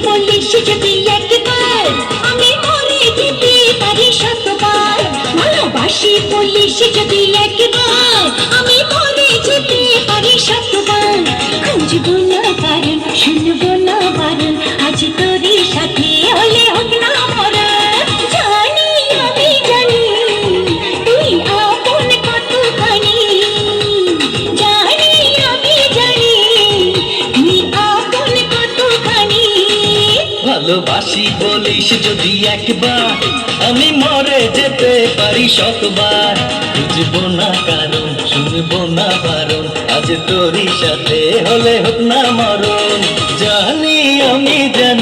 বলিস যদি একবার আমি মরে যেতে পারি শতবার। ভালোবাসি বলিস যদি একবার আমি মরে যেতে পারি শতবার। খুঁজবো না কারণ, শুনবো না বারণ, আজ তোরই সাথে হলে হোক না মরণ। জানি আমি জানি তুই আপন কতখানি, জানি আমি জানি তুই আপন কতখানি। ভালোবাসি বলিস যদি একবার আমি মরে যেতে পারি শতবার। বুঝবো না কারণ, শুনবো না বারণ, আজ তোরই সাথে হলে হোক না মরণ। জানি আমি জানি